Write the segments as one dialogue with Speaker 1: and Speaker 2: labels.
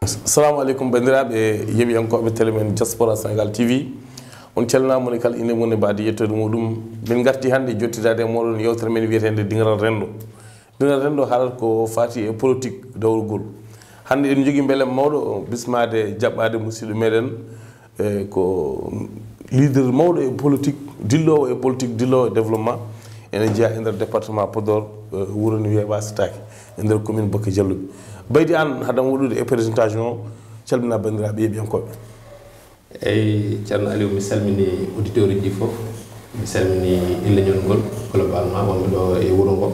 Speaker 1: Assalamu alaikum bandiraɓe yeɓiyankoɓe télé men Diaspora Sénégal TV on calminama moni kala inde mum e baadi yettode muɗum min garti hannde jottidade e moɗon yewtere men wiyetede dingal rendo haalata ko fati e politique dawrugol hannde en jogui beele mawɗo bismade jaɓɓade musidɗo meɗen ko leader mawɗo e politique dillowo e développement ene jeeya e nder département Podor wuuro no wiye Wasataki e nder commune Bokke Jalluɓe baydi an haɗam woɗude e présentation o calmina bandiraɓe yeɓiyankoɓe.
Speaker 2: eyyi ceerno Aliou mi salmini auditeur uji ɗi foof mi salmini illeñol ngol globalement wonɓe ɗo e wuuro ngo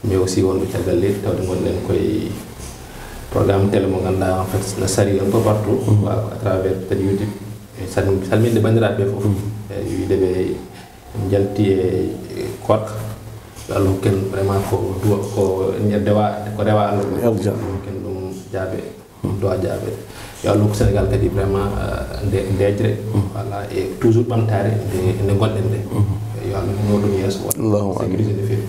Speaker 2: mais aussi wonɓe caggal leydi tawde gonɗen koye programme télé mo ganduɗa en fait no sari un peu partout à travers peut-être YouTube salminde bandiraɓe foof wideɓe jalti e korka yo Allah hokken vraiment ko duwa ko rewa Allah hokken ɗum jaabe dowa jaabe yo Allah hokku Sénégal kadi vraiment ndejre voilà et toujours ɓamtare nde gonɗen nde yo Allah no ɗum yeeso sécurisé no feewi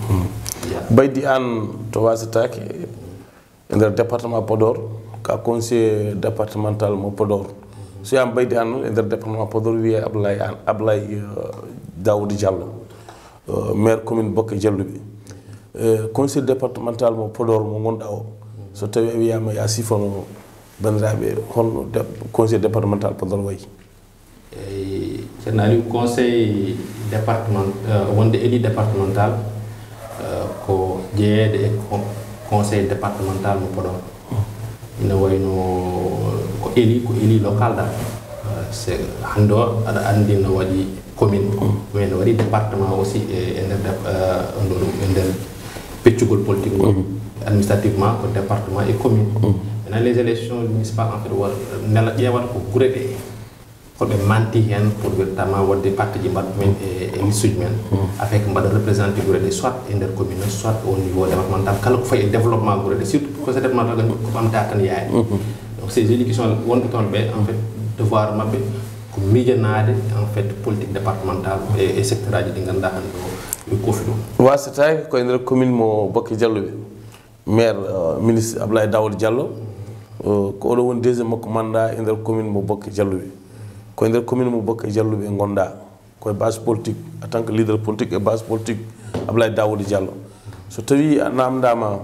Speaker 1: baydi an to Wasataki e nder département Podor ka conseiller départemental mo Podor so yam baydi an noon e nder département Podor wiye Ablaye Daouda Diallo maire commune Bokke Jalluɓe conseil départemental mo Podor mo gonɗa o so tawi a wiyama ya sifono bandiraɓe holno conseil départemental Podor wayi.
Speaker 2: eyyi ceerno Aliou conseil wonde élu départemental ko jeeyede e conseil départemental mo Podor ina wayno ko élu local dal c'est hande o aɗa andi no waɗi commune mais no waɗi département aussi e nder peccugol politique ngol administrativement ko département et commune maintenant les élections municipales en fait nela ƴeewata ko guure ɗe holɓe manti hen pour véritablement wadde parti ji mbaɗa men e listuji men afin que mbaɗa représenté guure ɗe soit e nder commune soit au niveau départemental kala ko fayi e développement guure ɗe surtout conseil départemental ko ɓamta tan yaani donc ces élus qui sont wonɓe toon ɓe en fait devoir mabɓe ko miijanade en fait politique départementale et secteur aji ɗi ganduɗa hande o kofi ɗum
Speaker 1: Wasataki koye nder commune mo Bokke Jalluɓe maire ministre Ablaye Daouda Diallo ko oɗo woni deuxiéme makko mandat e nder commune mo Bokke Jalluɓe koye nder commune mo Bokke Jalluɓe gonɗa koye base politique en tant que leader politique et base politique Ablaye Daouda Diallo so tawi a namdama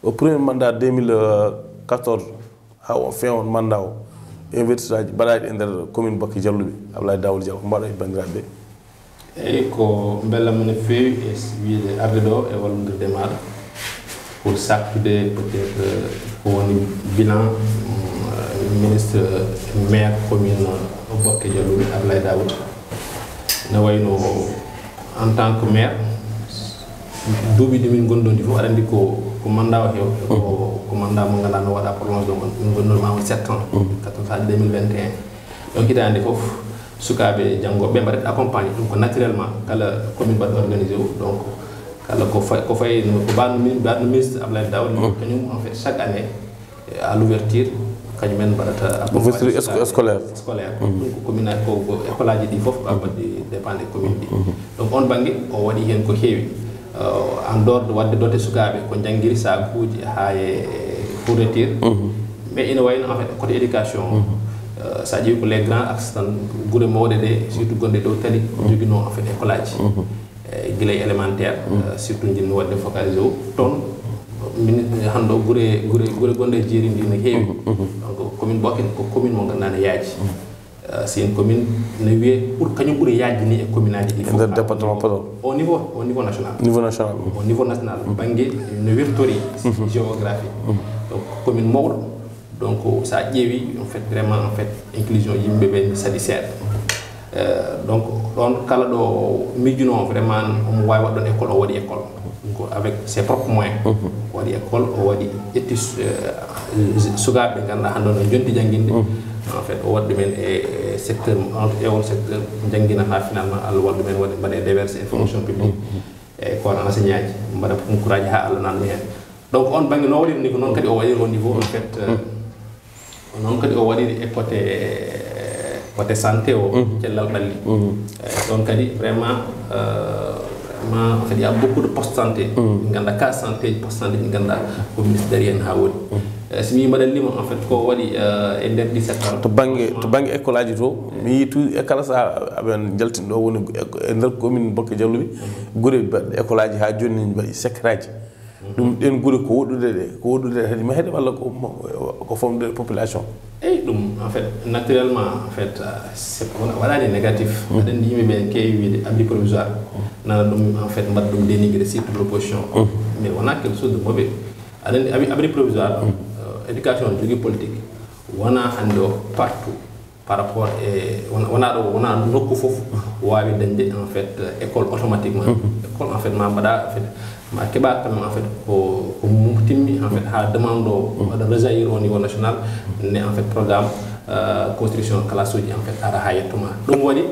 Speaker 1: au premier mandat 2014 ha o fewon mandat o investisseur aji mbaɗaɗi e nder commune Bokke Jalluɓe Ablaye Daouda Diallo ko mbaɗo e bandiraɓe
Speaker 2: eyyi ko bellam no feewi e wiide arde ɗo e wallodirde maɗa pour sakkude peut être ko woni bilan ministre maire commune Bokke Jalluɓe Ablaye Daouda ne wayno en tant que maire duuɓi ɗi min gonɗon ɗi fof aɗa andi ko mandat o heew ko mandat mo ganduɗa no waɗa prolonge ɗo min gonnorma on 7 ans 2021 donc hitande foof sukaɓe janggoɓe mbaɗat accompagné ɗum ko naturellement kala commune mbaɗa organisé o donc kala ko fayi ko mbaɗno ministre Ablaye Daouda kañum en fait chaque année à l'ouverture kañumen mbaɗata
Speaker 1: ouverture scolaire
Speaker 2: ɗum ko commune ko école aji ɗi foof mbaɗɗi dépendre commune ɗi donc on banggue o waɗi hen ko heewi en dehors de wadde dote sukaɓe ko janguiri sakuji ha e fourniture mais ina wayno en fait côté éducation sa ƴeewi ko les grands axes tan guure mawɗe ɗe surtout gonɗe dow tali joguino en fait école aji guilay élémentaire surtout jinno wadde focalisé o toon hande o guure gonɗe jeeri ndi no heewi donc commune Bokke ko commune mo ganduɗa ne yaaji c'est une commune ne wiye pour kañum ɓuuri yaajde ni e commune aji ɗi
Speaker 1: nder département Podor
Speaker 2: au niveau national au niveau national banggue no wirtori géographie donc commune mawɗo donc sa ƴeewi en fait vraiment en fait inclusion yimɓeɓe mi saɗi seeɗa donc ɗon kala ɗo miijuno vraiment omo wawi waɗɗon école o waɗi école donc avec ses propres moyens o waɗi école o waɗi ƴetti sukaɓe ɓe ganduɗa hande o no jonti jangguinde en fait o waɗi ɗumen e secteur on secteur jangguina ha finalement Allah waɗi ɗumen waɗi mbaɗe déversé e fonction publique e corps enseignant aji mbaɗa concours aji ha Allah nanɗum hen donc on banggue no waɗiri ni ko noon kadi o waɗiri au niveau en fait noon kadi o waɗiri e côté santé o cellal ɓalli ɗon kadi vraiment en fait il y a beaucoup de postes santé ganduɗa cas santé poste santé ɗi ganduɗa ko ministre dari hen ha woni simi mbaɗa lima en fait ko waɗi e nder 17 ans
Speaker 1: to bange école aji to mi yi tu e kala sa aɓen jaltin ɗo woni e nder commune Bokke Jalluɓe gure baɗɗe école aji ha joni mbaɗi secraji ɗum ɗen gure ko woɗɗude heeɗi ma heeɗe walla ko fomde population
Speaker 2: eyi ɗum en fait naturellement en fait waɗani négatif aɗa andi yimɓeɓe keewi wiide abri provisoire nana ɗum en fait mbaɗa ɗum dénigré surtout l'opposition mais wona quelque chose de mauvais aɗa andi abri provisoire éducation jogui politique wona hande o partout par rapport e wona nokku fof wawi dañde en fait école automatiquement école en fait ma mbaɗa en fait ma keɓa quand même en fait ko timmi en fait ha demande o waɗa rejaillir au niveau national ne en fait programme construction classe uji en fait ara ha yettoma ɗum waɗi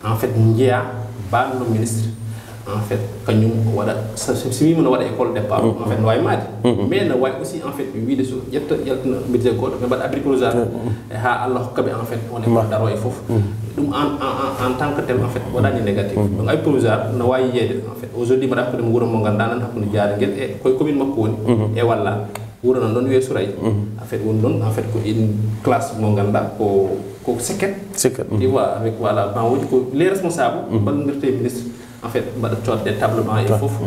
Speaker 2: en fait jeeya banno ministre en fait kañum waɗa si wima no waɗa école départ en fait no wawi maade mais no wawi aussi en fait wiide so ƴetta ƴeltana budget goɗɗo ɓe mbaɗa abri provisoire e ha Allah hokkaɓe en fait on école daro e foof ɗum en tant que tel en fait waɗani négatif donc abri provisoire no wawi yeyde en fait aujourd'hui mbaɗa hakkude mo wuuro mo ganduɗa nan hakkude Diariguel e koye commune makko woni e walla wuuro nan ɗon wiye Souraye en fait woni ɗon en fait ko une classe mo ganduɗa ko seket tu vois avec voilà ban woji ko les responsables ballodirte ministre en fait mbaɗa coodde tablement e fof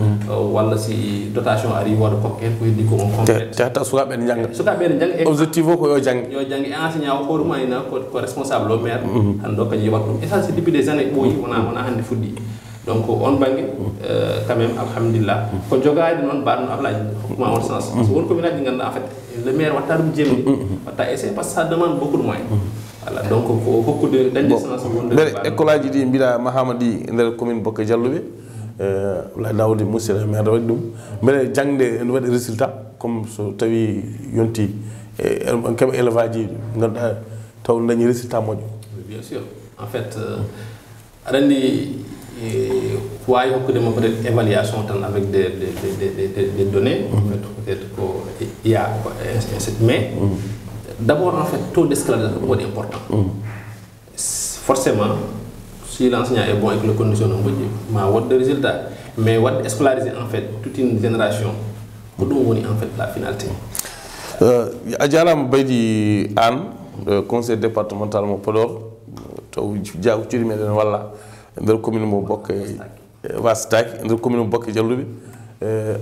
Speaker 2: walla si dotation ari woda kokko hen ko heddi ko on complète
Speaker 1: te hatta sukaɓe ne jangga
Speaker 2: e
Speaker 1: objectif o ko yo jangge
Speaker 2: e enseignant o hooruma ina ko responsable o maire hande o kañum yoɓat ɗum et ça c'est depuis des années ɓooyi wona hande fuɗɗi donc on banggue quand même alhamdulillah ko jogade noon mbaɗno Ablaye hokkuma on sens par ce que won commune aji ɗi ganduɗa en fait le maire watta ɗum jemni watta essayé par ce que ça demande beaucoup de moyens voilà donc ko hokkude dañde sens
Speaker 1: nder école aji ɗi mbiɗa mahama ɗi nder commune Bokke Jalluɓe Ablaye Daouda monsieur le maire waɗi ɗum beele jangde ne waɗi résultat comme so tawi yonti on keeɓa élevage ji ganduɗa taw dañi résultat moƴƴo
Speaker 2: bien sûr en fait aɗa andi wawi hokkudema peut être évaluation tan avec des données en fait peut être ko iya mais d'abord en fait taux d'escolarisation est important forcément si l'enseignant est bon et que les conditions sont bonnes ma wad de résultats mais wad scolariser en fait toute une génération pour ɗum woni en fait la finalité
Speaker 1: a jarama Baydy Anne conseil départemental mo Podor taw jaago cuuɗi meɗen walla nder commune mo Bokke Wasataki nder commune mo Bokke Jalluɓe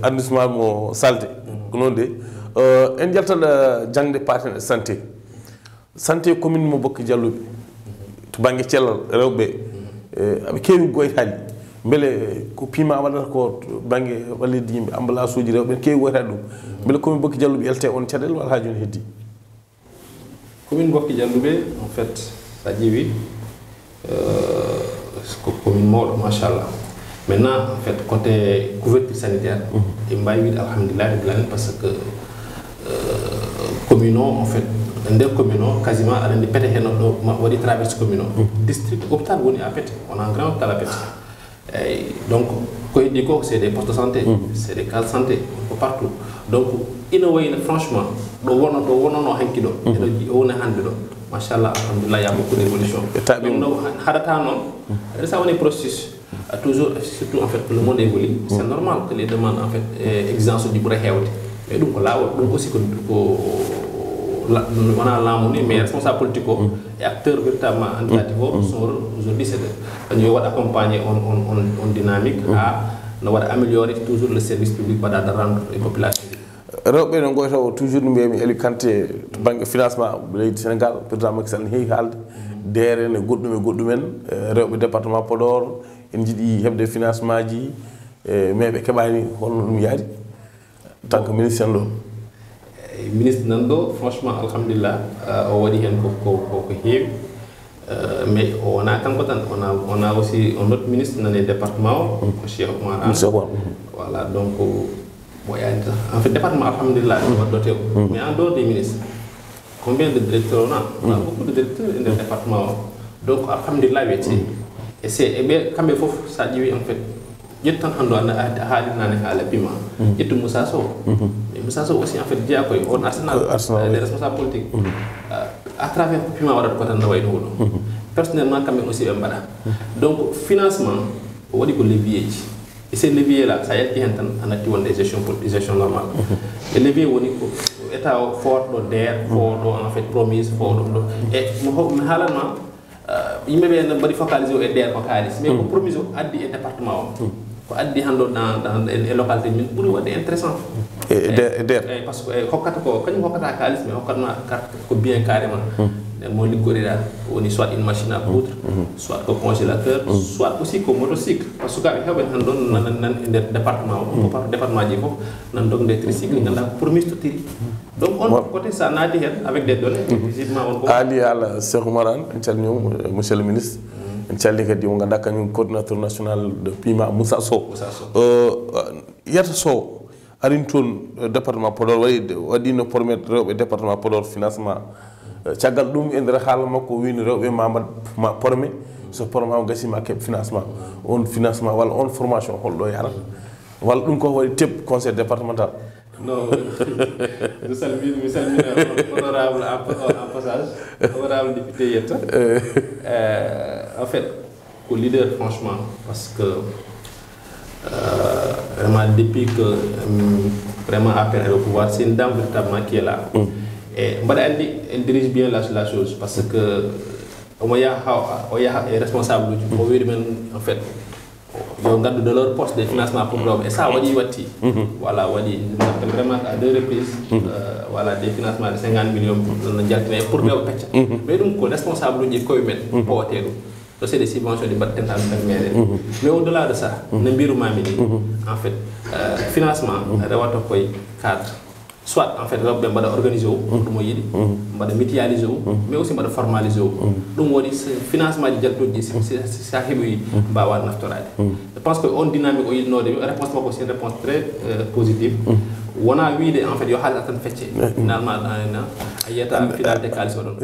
Speaker 1: arrondissement mo Salde ko noon de en jaltat jangde partenaire santé commune mo Bokke Jalluɓe to banggue cellal rewɓe aɓe keewi goytali beele ko pima waɗata ko banggue wallide yimɓe emballage uji rewɓe keewi goytade ɗum beele commune Bokke Jalluɓe elte on caɗele walla ha joni heddi
Speaker 2: commune Bokke Jalluɓe en fait sa ƴeewi ko commune mawɗo machallah maintenant en fait côté couverture sanitaire e mbawi wiide alhamdulillah rabbil alamin parce que commune o en fait nder commune o quasiment aɗa andi Pété hen ɗo waɗi traverse commune o district hôpital woni à Pété on a un grand hôpital à Pété eyyi donc ko heddi ko c'est des postes de santé c'est des cases de santé ko partout donc ina wayno franchement ɗo wonono hanki ɗo eɗo woni hande ɗo machallah alhamdulillah ya beaucoup d'évolution donc no haɗata noon ça woni processus toujours surtout en fait que le monde évolue c'est normal que les demandes en fait exigence uji ɓuura hewde mais ɗum ko lawol ɗum aussi ko wona laamu ni mais responsable politique o et acteur véritablement indicatif o son rôle aujourd'hui c'est de dañu waɗa accompagner on dynamique ha no waɗa améliorer toujours le service public waɗa rendre les populations
Speaker 1: rewɓe no goyta o toujours no mbiyami Eli Kanté to banggue financement leydi Sénégal président Macky Sall ne heewi haalde DRN e goɗɗumen rewɓe département Podor en jiiɗi heɓde financement ji mais ɓe keɓani holno ɗum yaari en tant que ministre ɗo
Speaker 2: ministre nan ɗo franchement alhamdulillah o waɗi hen ko heewi mais o wona kanko tan on a aussi un autre ministre nane département o ko Cheikh Oumar Anne voilà donc en fait département alhamdulillah waɗɗote o mais en dehors des ministres combien de directeurs on a beaucoup de directeurs dans le département donc alhamdulillah wiyete et c'est ɓe kamɓe fof sa ƴeewi en fait ƴettu tan hannde a haalinani haala pima ƴettu Moussa Sow mais Moussa Sow aussi en fait jeeya koye on arsenal des responsables politiques à travers pima waɗata ko tan no wayno huuɗo personnellement kamɓe aussi ɓe mbaɗa donc financement o waɗi ko levier ji et ces leviers là sa yalti hen tan a natti wonde gestion normale le levier woni ko état o fort ɗo DER fort ɗo en fait promise fort ɗum ɗo e mi haalanma yimɓe ɓe no mbaɗi focalisé o e DER ko kaalis mais ko promise o addi e département o ko addi hannde dans e localité min ɓuri waɗde intéressant
Speaker 1: e DER
Speaker 2: par ce que hokkata ko kañum hokkata kaalis mais hokkatma carte ko bien carrément mo liggoriɗa woni soit une machine à coudre soit ko congélateur soit aussi ko motocycle par ce que sukaɓe heɓen han ɗon nan e nder département o département ji fof nan donc des tricycle ganduɗa ko promise to tiri donc on côté sa naati hen avec des données visiblement on ko
Speaker 1: ali ala Cheikh Oumar en calminimo monsieur le ministre en calli kadi mo ganduɗa kañum coordinateur national de PIMA Moussa Sow yetta Sow arin toon département Podor waɗino promettre rewɓe département Podor financement caggal ɗum e nder haala makko wini rewɓe ma formé so formama gasima keɓ financement on financement walla on formation holɗo yarata walla ɗum ko waɗi teɓ conseil départemental
Speaker 2: non mi salmina honorable en passage honorable député Yetta en fait ko leader franchement parce que vraiment depuis que vraiment après au pouvoir c'est une dame véritablement qui est là et mbaɗa andi elle dirige bien la chose parce que omo yaha e responsable uji o wiide men en fait yo gaddu de leur poste de financement pour rewɓe et ça waɗi watti voilà waɗi vraiment à deux reprises voilà des financements de 50 millions no jaltine pour rewɓe pecca mais ɗum ko responsable uji koye men powate ɗum so c'est des subventions ɗi mbaɗten tan tan meɗen mais au delà de ça no mbirumami ni en fait financement rewata koye cadre soit en fait rewɓe mbaɗa organisé wu ɗum o yiɗi mbaɗa mutualisé wu mais aussi mbaɗa formalisé wu ɗum waɗi financement ji jaltuɗi sa heeɓoyi mbawa naftorade je pense que on dynamique o yiɗnode réponse makko c'est une réponse très positive wona wiide en fait yo haalis tan fecce finalement a yiyata finalité kalis oɗon